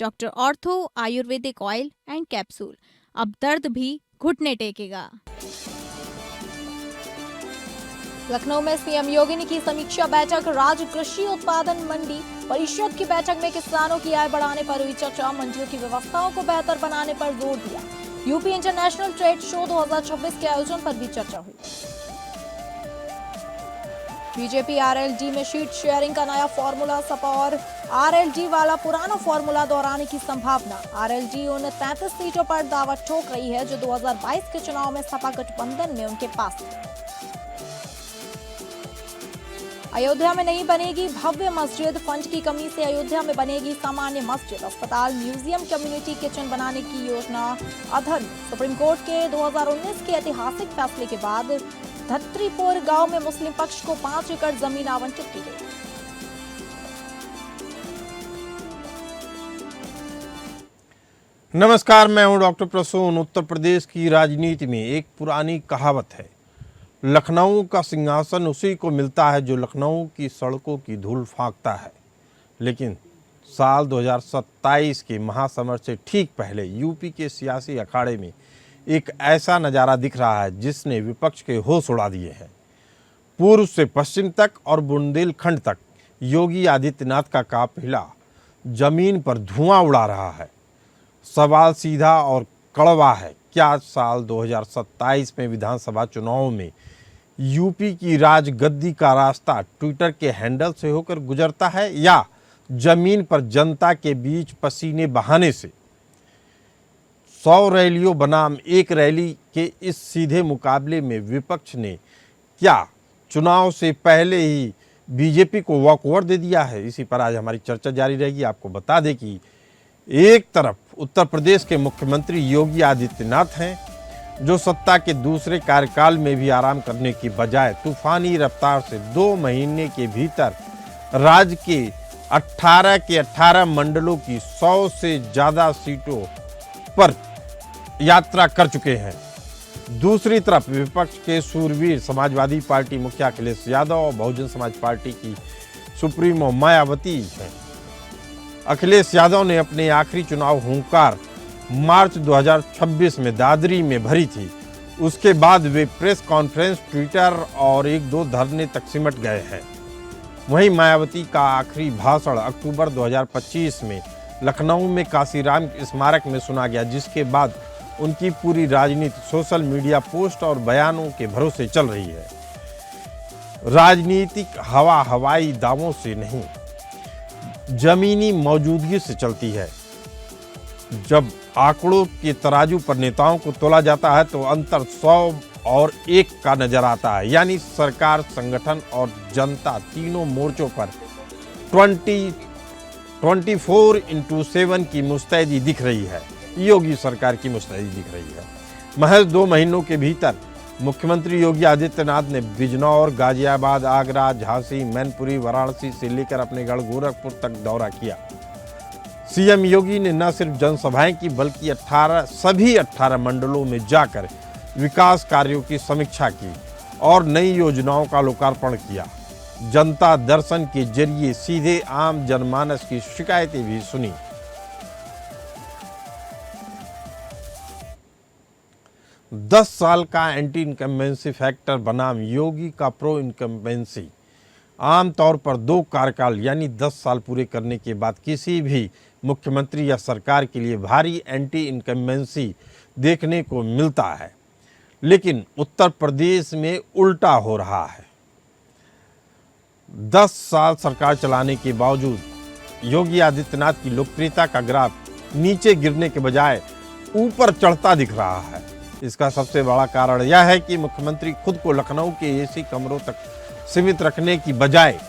Doctor ortho Ayurvedic oil and capsule, अब दर्द भी घुटने टेकेगा। लखनऊ में सीएम योगी ने की समीक्षा बैठक। राज्य कृषि उत्पादन मंडी परिषद की बैठक में किसानों की आय बढ़ाने पर हुई चर्चा। मंडियों की व्यवस्थाओं को बेहतर बनाने पर जोर दिया। यूपी इंटरनेशनल ट्रेड शो 2026 के आयोजन पर भी चर्चा हुई। बीजेपी आरएलडी में सीट शेयरिंग का नया फॉर्मूला। सपा और आरएलडी वाला पुराना फॉर्मूला दोहराने की संभावना। आरएलडी उन 33 सीटों पर दावा ठोक रही है जो 2022 के चुनाव में सपा गठबंधन में उनके पास थी। अयोध्या में नहीं बनेगी भव्य मस्जिद। फंड की कमी से अयोध्या में बनेगी सामान्य मस्जिद। अस्पताल, म्यूजियम, कम्युनिटी किचन बनाने की योजना अधर। सुप्रीम कोर्ट के 2019 के ऐतिहासिक फैसले के बाद धत्रीपुर गांव में मुस्लिम पक्ष को 5 एकड़ जमीन आवंटित की गई। नमस्कार, मैं हूं डॉक्टर प्रसून। उत्तर प्रदेश की राजनीति में एक पुरानी कहावत है, लखनऊ का सिंहासन उसी को मिलता है जो लखनऊ की सड़कों की धूल फांकता है। लेकिन साल 2027 के महासमर से ठीक पहले यूपी के सियासी अखाड़े में एक ऐसा नज़ारा दिख रहा है जिसने विपक्ष के होश उड़ा दिए हैं। पूर्व से पश्चिम तक और बुंदेलखंड तक योगी आदित्यनाथ का काफिला जमीन पर धुआं उड़ा रहा है। सवाल सीधा और कड़वा है, क्या साल 2027 में विधानसभा चुनाव में यूपी की राजगद्दी का रास्ता ट्विटर के हैंडल से होकर गुजरता है या जमीन पर जनता के बीच पसीने बहाने से? 100 रैलियों बनाम एक रैली के इस सीधे मुकाबले में विपक्ष ने क्या चुनाव से पहले ही बीजेपी को वॉकओवर दे दिया है? इसी पर आज हमारी चर्चा जारी रहेगी। आपको बता दें कि एक तरफ उत्तर प्रदेश के मुख्यमंत्री योगी आदित्यनाथ हैं, जो सत्ता के दूसरे कार्यकाल में भी आराम करने की बजाय तूफानी रफ्तार से 2 महीने के भीतर राज्य के 18 के 18 मंडलों की 100 से ज़्यादा सीटों पर यात्रा कर चुके हैं। दूसरी तरफ विपक्ष के सूरवीर समाजवादी पार्टी मुखिया अखिलेश यादव और बहुजन समाज पार्टी की सुप्रीमो मायावती हैं। अखिलेश यादव ने अपने आखिरी चुनाव हुंकार मार्च 2026 में दादरी में भरी थी। उसके बाद वे प्रेस कॉन्फ्रेंस, ट्विटर और 1-2 धरने तक सिमट गए हैं। वहीं मायावती का आखिरी भाषण अक्टूबर 2025 में लखनऊ में काशीराम स्मारक में सुना गया, जिसके बाद उनकी पूरी राजनीति सोशल मीडिया पोस्ट और बयानों के भरोसे चल रही है। राजनीतिक हवा हवाई दावों से नहीं, जमीनी मौजूदगी से चलती है। जब आंकड़ों के तराजू पर नेताओं को तोला जाता है तो अंतर 100 और 1 का नजर आता है। यानी सरकार, संगठन और जनता तीनों मोर्चों पर 24x7 की मुस्तैदी दिख रही है। योगी सरकार की मुस्तैदी दिख रही है। महज 2 महीनों के भीतर मुख्यमंत्री योगी आदित्यनाथ ने बिजनौर, गाजियाबाद, आगरा, झांसी, मैनपुरी, वाराणसी से लेकर अपने गढ़ गोरखपुर तक दौरा किया। सीएम योगी ने न सिर्फ जनसभाएं की बल्कि सभी 18 मंडलों में जाकर विकास कार्यों की समीक्षा की और नई योजनाओं का लोकार्पण किया। जनता दर्शन के जरिए सीधे आम जनमानस की शिकायतें भी सुनी। दस साल का एंटी इनकम्बेंसी फैक्टर बनाम योगी का प्रो इनकम्बेंसी। आमतौर पर 2 कार्यकाल यानी 10 साल पूरे करने के बाद किसी भी मुख्यमंत्री या सरकार के लिए भारी एंटी इनकम्बेंसी देखने को मिलता है, लेकिन उत्तर प्रदेश में उल्टा हो रहा है। 10 साल सरकार चलाने के बावजूद योगी आदित्यनाथ की लोकप्रियता का ग्राफ नीचे गिरने के बजाय ऊपर चढ़ता दिख रहा है। इसका सबसे बड़ा कारण यह है कि मुख्यमंत्री खुद को लखनऊ के एसी कमरों तक सीमित रखने की बजाय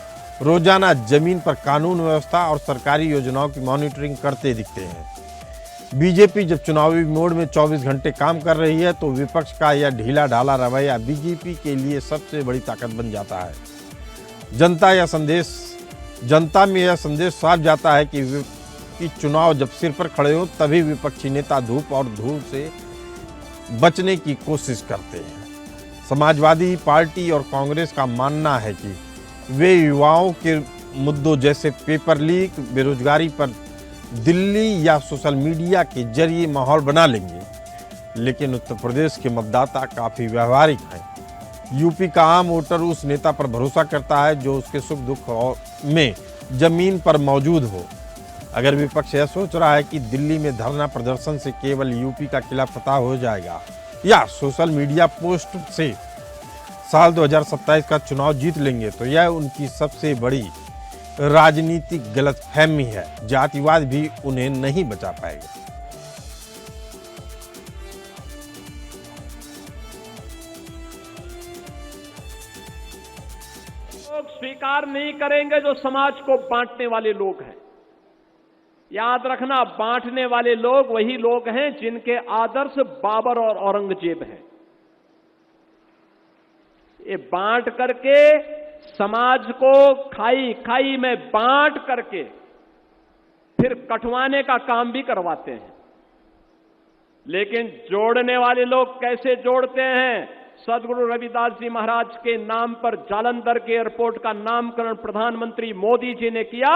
रोजाना जमीन पर कानून व्यवस्था और सरकारी योजनाओं की मॉनिटरिंग करते दिखते हैं। बीजेपी जब चुनावी मोड में 24 घंटे काम कर रही है तो विपक्ष का यह ढीला ढाला रवैया बीजेपी के लिए सबसे बड़ी ताकत बन जाता है। जनता में यह संदेश साफ जाता है कि चुनाव जब सिर पर खड़े हो तभी विपक्षी नेता धूप और धूल से बचने की कोशिश करते हैं। समाजवादी पार्टी और कांग्रेस का मानना है कि वे युवाओं के मुद्दों जैसे पेपर लीक, बेरोजगारी पर दिल्ली या सोशल मीडिया के जरिए माहौल बना लेंगे, लेकिन उत्तर प्रदेश के मतदाता काफी व्यवहारिक हैं। यूपी का आम वोटर उस नेता पर भरोसा करता है जो उसके सुख दुख में जमीन पर मौजूद हो। अगर विपक्ष यह सोच रहा है कि दिल्ली में धरना प्रदर्शन से केवल यूपी का किला फतह हो जाएगा या सोशल मीडिया पोस्ट से साल 2027 का चुनाव जीत लेंगे, तो यह उनकी सबसे बड़ी राजनीतिक गलतफहमी है। जातिवाद भी उन्हें नहीं बचा पाएगा। लोग स्वीकार नहीं करेंगे जो समाज को बांटने वाले लोग हैं। याद रखना, बांटने वाले लोग वही लोग हैं जिनके आदर्श बाबर और औरंगजेब हैं। ये बांट करके समाज को खाई खाई में बांट करके फिर कटवाने का काम भी करवाते हैं। लेकिन जोड़ने वाले लोग कैसे जोड़ते हैं? सदगुरु रविदास जी महाराज के नाम पर जालंधर के एयरपोर्ट का नामकरण प्रधानमंत्री मोदी जी ने किया।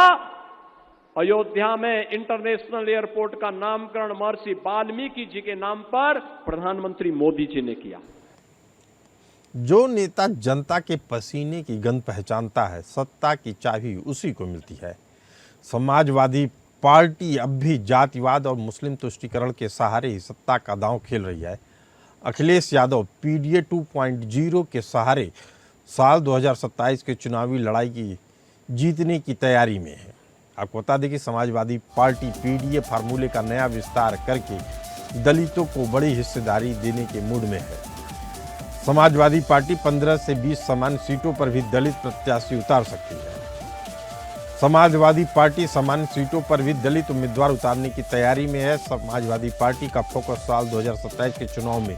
अयोध्या में इंटरनेशनल एयरपोर्ट का नामकरण महर्षि वाल्मीकि जी के नाम पर प्रधानमंत्री मोदी जी ने किया। जो नेता जनता के पसीने की गंध पहचानता है, सत्ता की चाबी उसी को मिलती है। समाजवादी पार्टी अब भी जातिवाद और मुस्लिम तुष्टीकरण के सहारे ही सत्ता का दांव खेल रही है। अखिलेश यादव पीडीए 2.0 के सहारे साल 2027 के चुनावी लड़ाई की जीतने की तैयारी में है। आपको बता दें कि समाजवादी पार्टी पीडीए फार्मूले का नया विस्तार करके दलितों को बड़ी हिस्सेदारी देने के मूड में है। समाजवादी पार्टी 15 से 20 सामान्य सीटों पर भी दलित प्रत्याशी उतार सकती है। समाजवादी पार्टी सामान्य सीटों पर भी दलित उम्मीदवार उतारने की तैयारी में है। समाजवादी पार्टी का फोकस साल 2027 के चुनाव में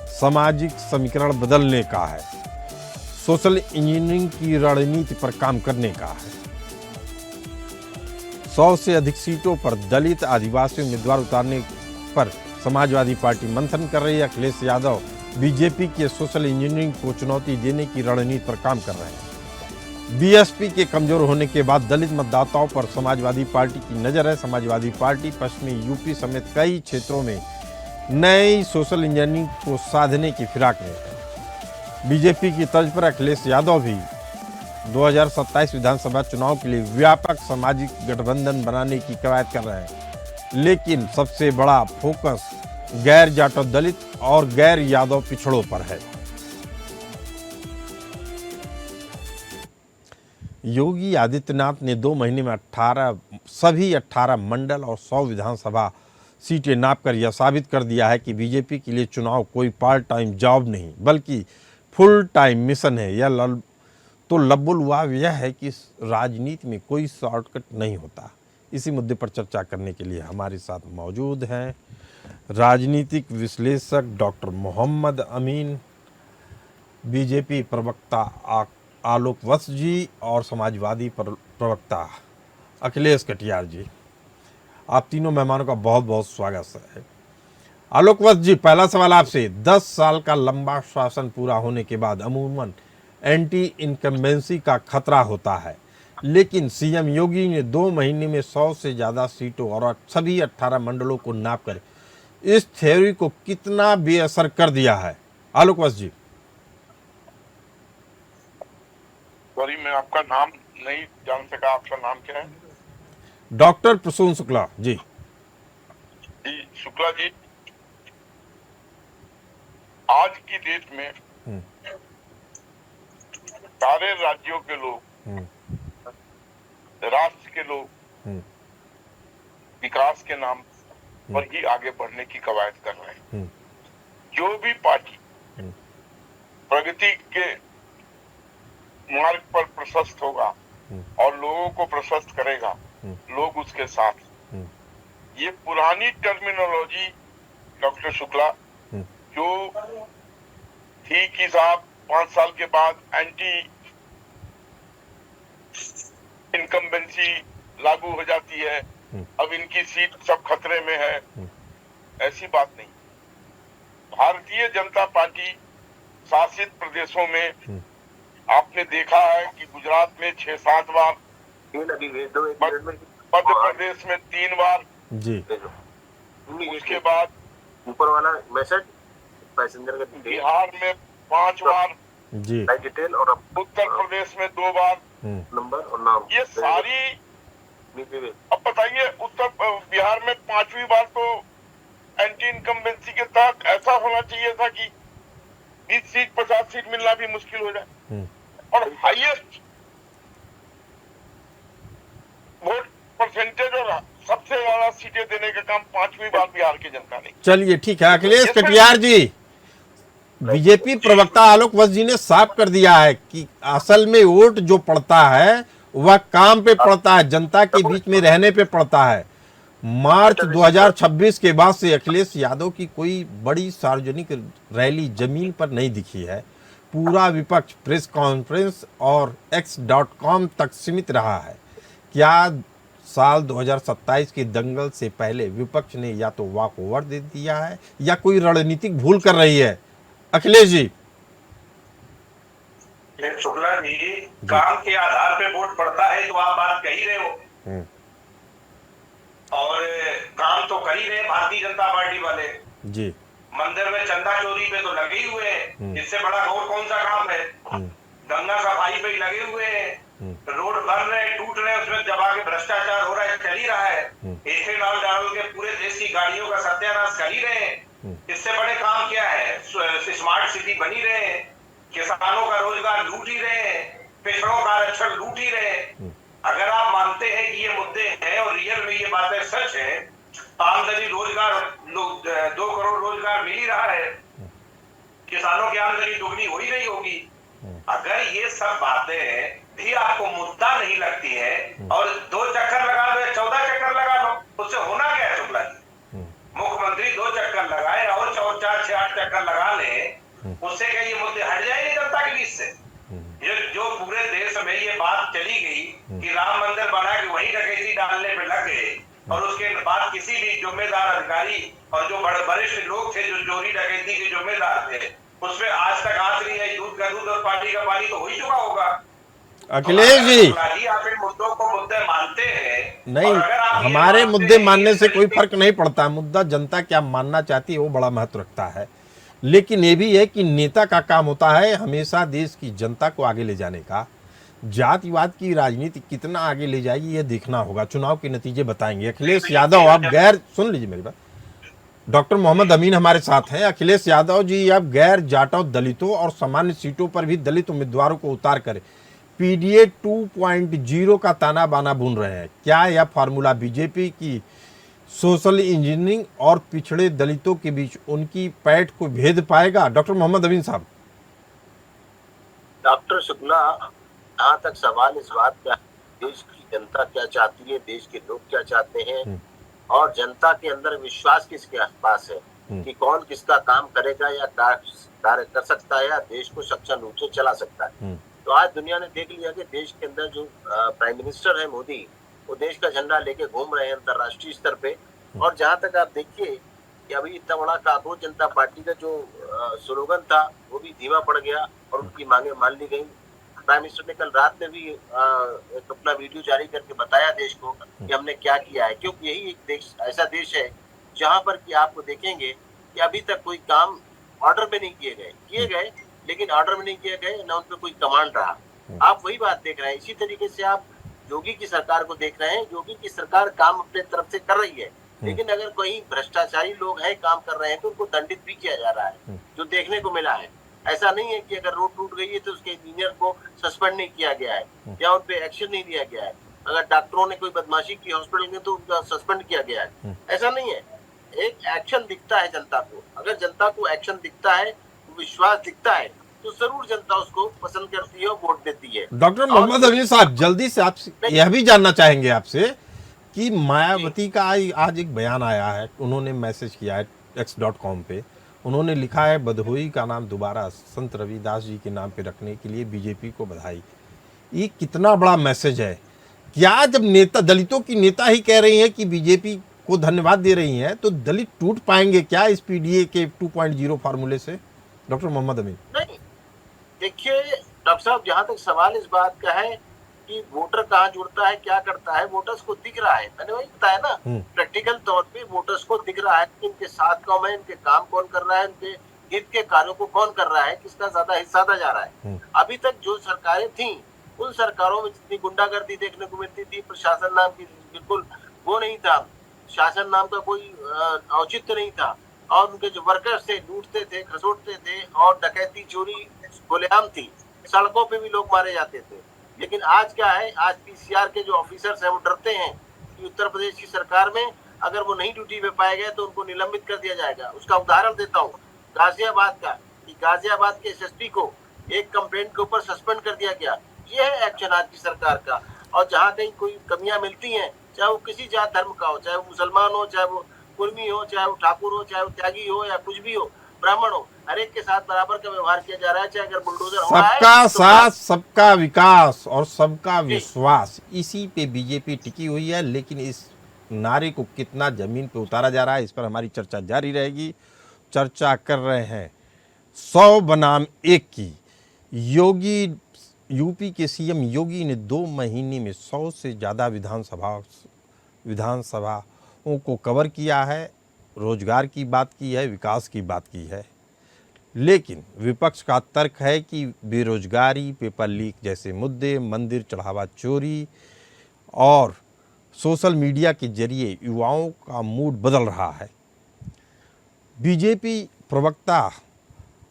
सामाजिक समीकरण बदलने का है, सोशल इंजीनियरिंग की रणनीति पर काम करने का है। 100 से अधिक सीटों पर दलित आदिवासी उम्मीदवार उतारने पर समाजवादी पार्टी मंथन कर रही है। अखिलेश यादव बीजेपी के सोशल इंजीनियरिंग को चुनौती देने की रणनीति पर काम कर रहे हैं। बीएसपी के कमजोर होने के बाद दलित मतदाताओं पर समाजवादी पार्टी की नजर है। समाजवादी पार्टी पश्चिमी यूपी समेत कई क्षेत्रों में नई सोशल इंजीनियरिंग को साधने की फिराक में है। बीजेपी की तर्ज पर अखिलेश यादव भी 2027 विधानसभा चुनाव के लिए व्यापक सामाजिक गठबंधन बनाने की कवायद कर रहे हैं, लेकिन सबसे बड़ा फोकस गैर जाटव दलित और गैर यादव पिछड़ों पर है। योगी आदित्यनाथ ने 2 महीने में सभी 18 मंडल और 100 विधानसभा सीटें नापकर यह साबित कर दिया है कि बीजेपी के लिए चुनाव कोई पार्ट टाइम जॉब नहीं बल्कि फुल टाइम मिशन है। यह तो लब्बुलवाव यह है कि राजनीति में कोई शॉर्टकट नहीं होता। इसी मुद्दे पर चर्चा करने के लिए हमारे साथ मौजूद हैं राजनीतिक विश्लेषक डॉक्टर मोहम्मद अमीन, बीजेपी प्रवक्ता आलोक वत्स जी और समाजवादी प्रवक्ता अखिलेश कटियार जी। आप तीनों मेहमानों का बहुत बहुत स्वागत है। आलोक वत्स जी, पहला सवाल आपसे। 10 साल का लंबा शासन पूरा होने के बाद अमूमन एंटी इनकम्बेंसी का खतरा होता है, लेकिन सीएम योगी ने 2 महीने में 100 से ज़्यादा सीटों और सभी 18 मंडलों को नापकर इस थ्योरी को कितना बेअसर कर दिया है? आलोक वत्स जी। सॉरी, मैं आपका नाम नहीं जान सका। आपका नाम क्या है? डॉक्टर प्रसून शुक्ला जी। जी शुक्ला जी, आज की डेट में सारे राज्यों के लोग, राष्ट्र के लोग विकास के नाम पर ही आगे बढ़ने की कवायद कर रहे हैं। जो भी पार्टी प्रगति के मार्ग पर प्रशस्त होगा और लोगों को प्रशस्त करेगा, लोग उसके साथ। ये पुरानी टर्मिनोलॉजी डॉक्टर शुक्ला जो थी कि साहब 5 साल के बाद एंटी इनकम्बेंसी लागू हो जाती है, अब इनकी सीट सब खतरे में है, ऐसी बात नहीं। भारतीय जनता पार्टी शासित प्रदेशों में आपने देखा है कि गुजरात में 6-7 बार, मध्य प्रदेश में 3 बार, जी उसके बाद ऊपर वाला मैसेज पैसेंजर का डिटेल, बिहार में 5 बार, जी डिटेल और उत्तर प्रदेश में 2 बार, नंबर और नाम। ये सारी। अब बताइए, बिहार में 5वीं बार तो एंटी इनकम्बेंसी के तहत ऐसा होना चाहिए था कि 20 सीट 50 सीट मिलना भी मुश्किल हो जाए, और हाईएस्ट वोट परसेंटेज और सबसे ज्यादा सीटें देने का काम 5वीं बार बिहार की जनता ने। चलिए ठीक है। अखिलेश कटियार जी, बीजेपी प्रवक्ता आलोक वत्स जी ने साफ कर दिया है कि असल में वोट जो पड़ता है वह काम पे पड़ता है, जनता के बीच में रहने पे पड़ता है। मार्च 2026 के बाद से अखिलेश यादव की कोई बड़ी सार्वजनिक रैली जमीन पर नहीं दिखी है। पूरा विपक्ष प्रेस कॉन्फ्रेंस और x.com तक सीमित रहा है। क्या साल 2027 के दंगल से पहले विपक्ष ने या तो वॉक ओवर दे दिया है या कोई रणनीतिक भूल कर रही है? अखिलेश जी। शुक्ला जी, काम के आधार पे वोट पड़ता है तो आप बात कह ही रहे हो, और काम तो कर ही रहे भारतीय जनता पार्टी वाले जी। मंदिर में चंदा चोरी पे तो लगे ही हुए हैं, इससे बड़ा और कौन सा काम है? गंगा सफाई पे लगे हुए हैं, रोड बन रहे टूट रहे, उसमें दबा के भ्रष्टाचार हो रहा है, चल ही रहा है। एथेनॉल डाल के पूरे देश की गाड़ियों का सत्यानाश कर ही रहे हैं, इससे बड़े काम क्या है? स्मार्ट सिटी बनी रहे हैं, किसानों का रोजगार लूट ही रहे हैं, पिछड़ों का आरक्षण लूट ही रहे हैं। अगर आप मानते हैं कि ये मुद्दे हैं और रियल में ये बातें सच है, आमदनी रोजगार 2 करोड़ रोजगार मिल ही रहा है, किसानों की आमदनी दुगनी हो ही रही होगी। अगर ये सब बातें भी आपको मुद्दा नहीं लगती है और 2 चक्कर लगा लो या 14 चक्कर लगा लो, उससे होना क्या है? शुक्ला जी, मुख्यमंत्री 2 चक्कर लगाए और 4, 6, 8 चक्कर लगा ले, उससे क्या ये मुद्दे हट जाएंगे जनता के बीच से? ये जो पूरे देश में ये बात चली गई कि राम मंदिर बना के वही डकैती डालने पे लग गए, और उसके बाद किसी भी जिम्मेदार अधिकारी और जो बड़े वरिष्ठ लोग थे जो चोरी डकैती के जिम्मेदार थे, उसमें आज तक आंच नहीं आई। दूध का दूध और पानी का पानी तो हो ही चुका होगा। अखिलेश जी, आप इन मुद्दों को मुद्दे मानते हैं? नहीं, हमारे मुद्दे मानने से कोई फर्क नहीं पड़ता। मुद्दा जनता क्या मानना चाहती है वो बड़ा महत्व रखता है। लेकिन ये भी है कि नेता का काम होता है हमेशा देश की जनता को आगे ले जाने का। जातिवाद की राजनीति कितना आगे ले जाएगी ये देखना होगा, चुनाव के नतीजे बताएंगे। अखिलेश यादव, आप गैर, सुन लीजिए मेरी बात, डॉक्टर मोहम्मद अमीन हमारे साथ हैं। अखिलेश यादव जी, आप गैर जाटव दलितों और सामान्य सीटों पर भी दलित उम्मीदवारों को उतार कर पीडीए 2.0 का ताना बाना बुन रहे हैं। क्या यह फार्मूला बीजेपी की सोशल इंजीनियरिंग और पिछड़े दलितों के बीच उनकी पैठ को भेद पाएगा? डॉक्टर मोहम्मद अमीन साहब। डॉक्टर शुक्ला, जहाँ तक सवाल इस बात का, देश की जनता क्या चाहती है, देश के लोग क्या चाहते हैं, और जनता के अंदर विश्वास किसके पास है कि कौन किसका काम करेगा या कार्य कर सकता है या देश को सक्षम रूप से चला सकता है। तो आज दुनिया ने देख लिया कि देश के अंदर जो प्राइम मिनिस्टर है मोदी, वो देश का झंडा लेके घूम रहे हैं अंतर्राष्ट्रीय स्तर पे। और जहाँ तक आप देखिए कि अभी इतना बड़ा कांग्रेस जनता पार्टी का जो स्लोगन था वो भी धीमा पड़ गया और उनकी मांगे मान ली गई। प्राइम मिनिस्टर ने कल रात में भी एक अपना वीडियो जारी करके बताया देश को कि हमने क्या किया है, क्योंकि यही एक देश, ऐसा देश है जहाँ पर कि आपको देखेंगे कि अभी तक कोई काम ऑर्डर में नहीं किए गए, लेकिन ऑर्डर में नहीं किए गए, न उन पर कोई कमांड रहा। आप वही बात देख रहे हैं। इसी तरीके से आप योगी की सरकार को देख रहे हैं। योगी की सरकार काम अपने तरफ से कर रही है, लेकिन अगर कोई भ्रष्टाचारी लोग हैं काम कर रहे हैं तो उनको दंडित भी किया जा रहा है, जो देखने को मिला है। ऐसा नहीं है कि अगर रोड टूट गई है तो उसके इंजीनियर को सस्पेंड नहीं किया गया है या उन पे एक्शन नहीं लिया गया है। अगर डॉक्टरों ने कोई बदमाशी की हॉस्पिटल में तो उनका सस्पेंड किया गया है। ऐसा नहीं है, एक एक्शन दिखता है जनता को। अगर जनता को एक्शन दिखता है, विश्वास दिखता है, तो जरूर जनता उसको पसंद करती है और वोट देती है। डॉक्टर मोहम्मद अमीन साहब, जल्दी से आपसे यह भी जानना चाहेंगे आपसे कि मायावती का आज एक बयान आया है, उन्होंने मैसेज किया है x.com पे। उन्होंने लिखा है, बदहोई का नाम दोबारा संत रविदास जी के नाम पे रखने के लिए बीजेपी को बधाई। ये कितना बड़ा मैसेज है। क्या जब नेता, दलितों की नेता ही कह रही हैं कि बीजेपी को धन्यवाद दे रही हैं, तो दलित टूट पाएंगे क्या इस पीडीए के 2.0 फार्मूले से? डॉक्टर मोहम्मद अमीन। नहीं, देखिए डॉक्टर साहब, जहाँ तक सवाल इस बात का है कि वोटर कहाँ जुड़ता है, क्या करता है, वोटर्स को दिख रहा है। मैंने वही बताया ना, प्रैक्टिकल तौर पे वोटर्स को दिख रहा है कि इनके साथ कौन है, इनके काम कौन कर रहा है, इनके हित के कार्यों को कौन कर रहा है, किसका ज्यादा हिस्सा जा रहा है। अभी तक जो सरकारें थी उन सरकारों में जितनी गुंडागर्दी देखने को मिलती थी, प्रशासन नाम की बिल्कुल वो नहीं था, शासन नाम का कोई औचित्य नहीं था, और उनके जो वर्कर्स थे लूटते थे, खसोटते थे, और डकैती चोरी खुलेआम थी, सड़कों पे भी लोग मारे जाते थे। लेकिन आज क्या है, आज पीसीआर के जो ऑफिसर्स हैं वो डरते हैं कि उत्तर प्रदेश की सरकार में अगर वो नहीं ड्यूटी पे पाए गए तो उनको निलंबित कर दिया जाएगा। उसका उदाहरण देता हूँ गाजियाबाद का, कि गाजियाबाद के एसएसपी को एक कंप्लेंट के ऊपर सस्पेंड कर दिया गया। ये है एक्शन आज की सरकार का। और जहाँ कहीं कोई कमियां मिलती हैं, चाहे वो किसी जात धर्म का हो, चाहे वो मुसलमान हो, चाहे वो कुर्मी हो, चाहे वो ठाकुर हो, चाहे वो त्यागी हो, या कुछ भी हो, ब्राह्मण हो, हर एक के साथ बराबर का व्यवहार किया जा रहा है। चाहे अगर बुलडोजर हो रहा है, सबका तो साथ, सबका विकास और सबका विश्वास, इसी पे बीजेपी टिकी हुई है। लेकिन इस नारे को कितना जमीन पे उतारा जा रहा है, इस पर हमारी चर्चा जारी रहेगी। चर्चा कर रहे हैं 100 बनाम 1 की। योगी, यूपी के सीएम योगी ने 2 महीने में 100 से ज़्यादा विधानसभाओं को कवर किया है, रोजगार की बात की है, विकास की बात की है। लेकिन विपक्ष का तर्क है कि बेरोजगारी, पेपर लीक जैसे मुद्दे, मंदिर चढ़ावा चोरी और सोशल मीडिया के जरिए युवाओं का मूड बदल रहा है। बीजेपी प्रवक्ता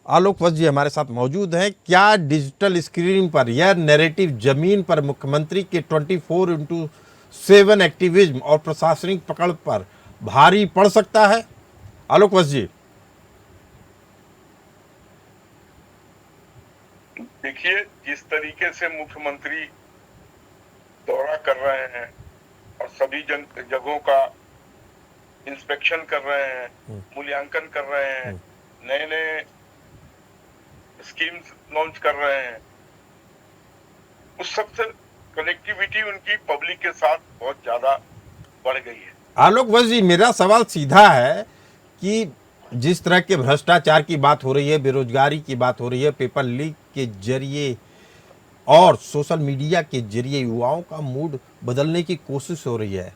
आलोक वत्स जी हमारे साथ मौजूद हैं। क्या डिजिटल स्क्रीन पर यह नैरेटिव जमीन पर मुख्यमंत्री के 24/7 एक्टिविज्म और प्रशासनिक पकड़ पर भारी पड़ सकता है? आलोक वत्स जी। देखिए, जिस तरीके से मुख्यमंत्री दौरा कर रहे हैं और सभी जगहों का इंस्पेक्शन कर रहे हैं, मूल्यांकन कर रहे हैं, नए नए स्कीम्स लॉन्च कर रहे हैं, उस सबसे कनेक्टिविटी उनकी पब्लिक के साथ बहुत ज्यादा बढ़ गई है। आलोक वत्स जी, मेरा सवाल सीधा है कि जिस तरह के भ्रष्टाचार की बात हो रही है, बेरोजगारी की बात हो रही है, पेपर लीक के जरिए और सोशल मीडिया के जरिए युवाओं का मूड बदलने की कोशिश हो रही है,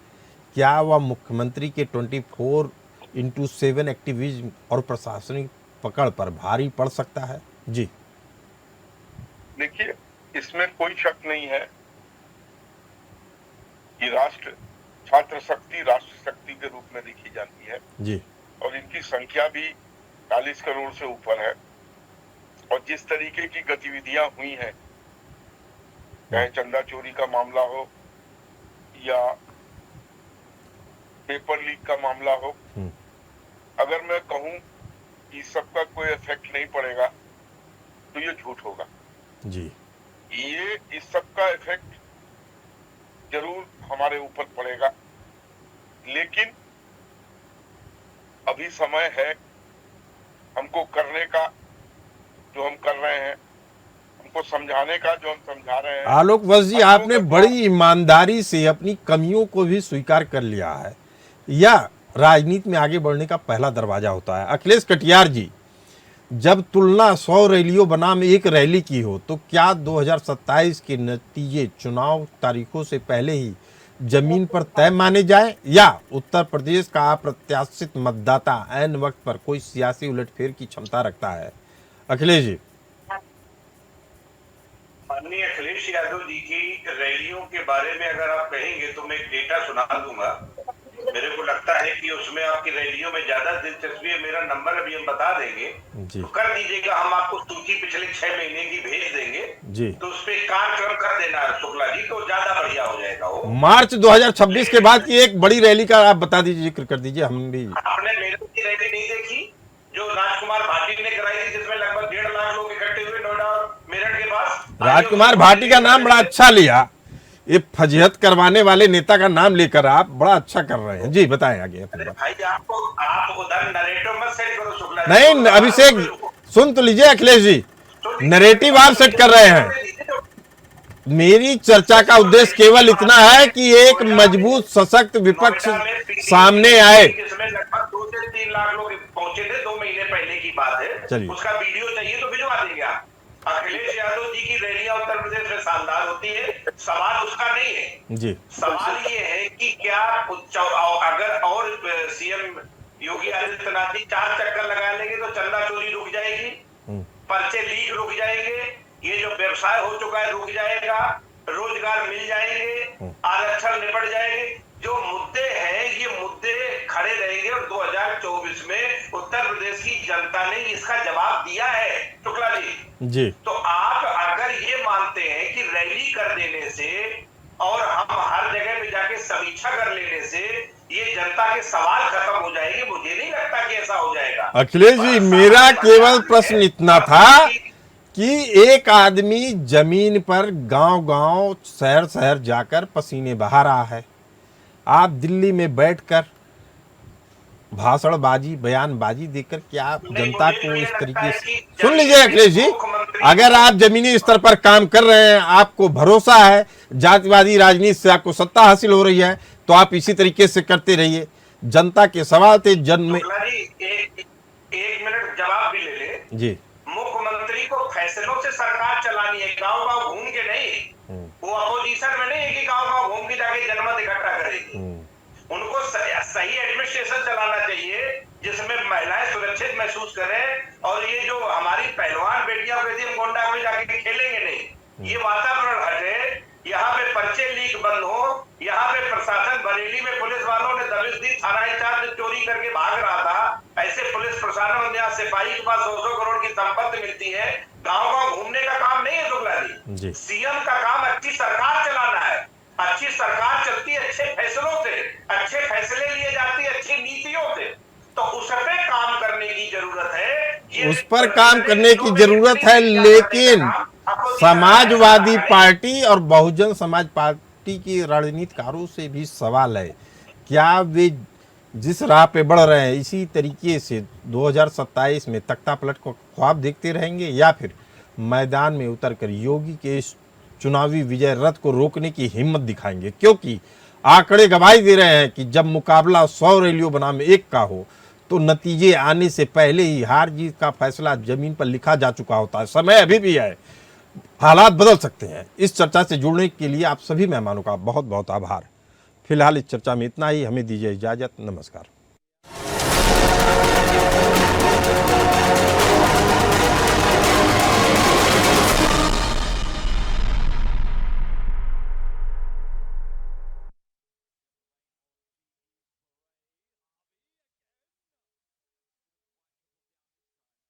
क्या वह मुख्यमंत्री के 24/7 एक्टिविज्म और प्रशासनिक पकड़ पर भारी पड़ सकता है? जी देखिए, इसमें कोई शक नहीं है कि राष्ट्र छात्र शक्ति राष्ट्र शक्ति के रूप में देखी जाती है जी, और इनकी संख्या भी 40 करोड़ से ऊपर है। और जिस तरीके की गतिविधियां हुई हैं, चाहे चंदा चोरी का मामला हो या पेपर लीक का मामला हो, अगर मैं कहूं कि सबका कोई इफेक्ट नहीं पड़ेगा तो ये झूठ होगा जी। ये इस सबका इफेक्ट जरूर हमारे ऊपर पड़ेगा, लेकिन अभी समय है हमको करने का जो हम कर रहे हैं, हमको समझाने का जो हम समझा रहे हैं। आलोक वत्स जी, आपने बड़ी ईमानदारी से अपनी कमियों को भी स्वीकार कर लिया है। यह राजनीति में आगे बढ़ने का पहला दरवाजा होता है। अखिलेश कटियार जी, जब तुलना 100 रैलियों बनाम 1 रैली की हो, तो क्या 2027 के नतीजे चुनाव तारीखों से पहले ही जमीन पर तय माने जाए, या उत्तर प्रदेश का अप्रत्याशित मतदाता ऐन वक्त पर कोई सियासी उलटफेर की क्षमता रखता है? अखिलेश जी। माननीय अखिलेश यादव जी की रैलियों के बारे में अगर आप कहेंगे तो मैं एक डेटा सुना दूंगा। मेरे को लगता है कि उसमें आपकी रैलियों में ज्यादा दिलचस्पी है। मेरा नंबर अभी हम बता देंगे तो कर दीजिएगा, हम आपको सूची पिछले 6 महीने की भेज देंगे जी, तो उस पर कार्यक्रम कर देना शुक्ला जी, तो ज्यादा बढ़िया हो जाएगा। वो मार्च 2026 के बाद की एक बड़ी रैली का आप बता दीजिए, जिक्र कर दीजिए। हम भी आपने मेरे की रैली नहीं देखी जो राजकुमार भाटी ने कराई थी, जिसमें लगभग 1.5 लाख लोग इकट्ठे हुए नोएडा और मेरठ के पास। राजकुमार भाटी का नाम बड़ा अच्छा लिया, ये फजीहत करवाने वाले नेता का नाम लेकर आप बड़ा अच्छा कर रहे हैं। जी बताएं आगे अपनी बात। भाई आप उधर नरेटिव मत सेट करो शुक्ला। नहीं, अभिषेक सुन तो लीजिए अखिलेश जी, नरेटिव आप सेट कर रहे हैं। मेरी चर्चा का उद्देश्य केवल इतना है कि एक मजबूत सशक्त विपक्ष सामने आए। इसमें लगभग 2 से 3 लाख लोग पहुंचे थे, 2 महीने पहले की बात है। चलिए, उसका वीडियो चाहिए तो भिजवा देंगे आप। अखिलेश यादव जी की रैलियां उत्तर प्रदेश में शानदार होती है, सवाल उसका नहीं है जी। सवाल ये है कि क्या अगर और सीएम योगी आदित्यनाथ जी 4 चक्कर लगा लेंगे तो चंदा चोरी रुक जाएगी, पर्चे लीक रुक जाएंगे, ये जो व्यवसाय हो चुका है रुक जाएगा, रोजगार मिल जाएंगे, आरक्षण निपट जाएंगे। जो मुद्दे हैं ये मुद्दे खड़े रहेंगे और 2024 में उत्तर प्रदेश की जनता ने इसका जवाब दिया है। शुक्ला जी तो आप अगर ये मानते हैं कि रैली कर देने से और हम हर जगह पे जाके समीक्षा कर लेने से ये जनता के सवाल खत्म हो जाएंगे, मुझे नहीं लगता कि ऐसा हो जाएगा। अखिलेश जी, मेरा केवल प्रश्न इतना था कि एक आदमी जमीन पर गांव-गांव, शहर-शहर जाकर पसीने बहा रहा है, आप दिल्ली में बैठकर भाषणबाजी, बयानबाजी देकर क्या जनता को इस तरीके से, सुन लीजिए अखिलेश जी, अगर आप जमीनी स्तर पर काम कर रहे हैं, आपको भरोसा है जातिवादी राजनीति से आपको सत्ता हासिल हो रही है, तो आप इसी तरीके से करते रहिए। जनता के सवाल थे जन में। एक मिनट जवाब भी ले ले जी। मुख्यमंत्री को फैसलों से सरकार चलानी है, गांव गांव घूम के नहीं। वो अपोजिशन में नहीं है कि गांव गांव घूम के जाके जनमत इकट्ठा करेगी। उनको सही एडमिनिस्ट्रेशन चलाना चाहिए जिसमें महिलाएं सुरक्षित महसूस करें और ये जो हमारी पहलवान बेटियां गोंडा में जाके खेलेंगे नहीं, ये वातावरण हटे, यहाँ पे पर्चे लीक बंद हो, यहाँ पे प्रशासन, बरेली में पुलिस वालों ने दबिश दी, थाना इंचार्ज चोरी करके भाग रहा था, ऐसे पुलिस प्रशासन यहाँ सिपाही के पास 200 करोड़ की संपत्ति मिलती है। गाँव गाँव घूमने का काम नहीं है शुक्ला जी, सीएम का काम अच्छी सरकार चलाना है। अच्छी सरकार चलती है अच्छे फैसलों से, अच्छे फैसले लिए जाती है अच्छी नीतियों से, तो उस पर काम करने की जरूरत है। उस पर काम करने की जरूरत है, लेकिन समाजवादी पार्टी और बहुजन समाज पार्टी की रणनीतिकारों से भी सवाल है, क्या वे जिस राह पे बढ़ रहे हैं इसी तरीके से 2027 में तख्ता पलट को ख्वाब देखते रहेंगे, या फिर मैदान में उतरकर योगी के इस चुनावी विजय रथ को रोकने की हिम्मत दिखाएंगे? क्योंकि आंकड़े गवाही दे रहे हैं कि जब मुकाबला 100 रैलियों बनाम 1 का हो तो नतीजे आने से पहले ही हार जीत का फैसला जमीन पर लिखा जा चुका होता है। समय अभी भी है, हालात बदल सकते हैं। इस चर्चा से जुड़ने के लिए आप सभी मेहमानों का बहुत बहुत आभार। फिलहाल इस चर्चा में इतना ही, हमें दीजिए इजाजत, नमस्कार।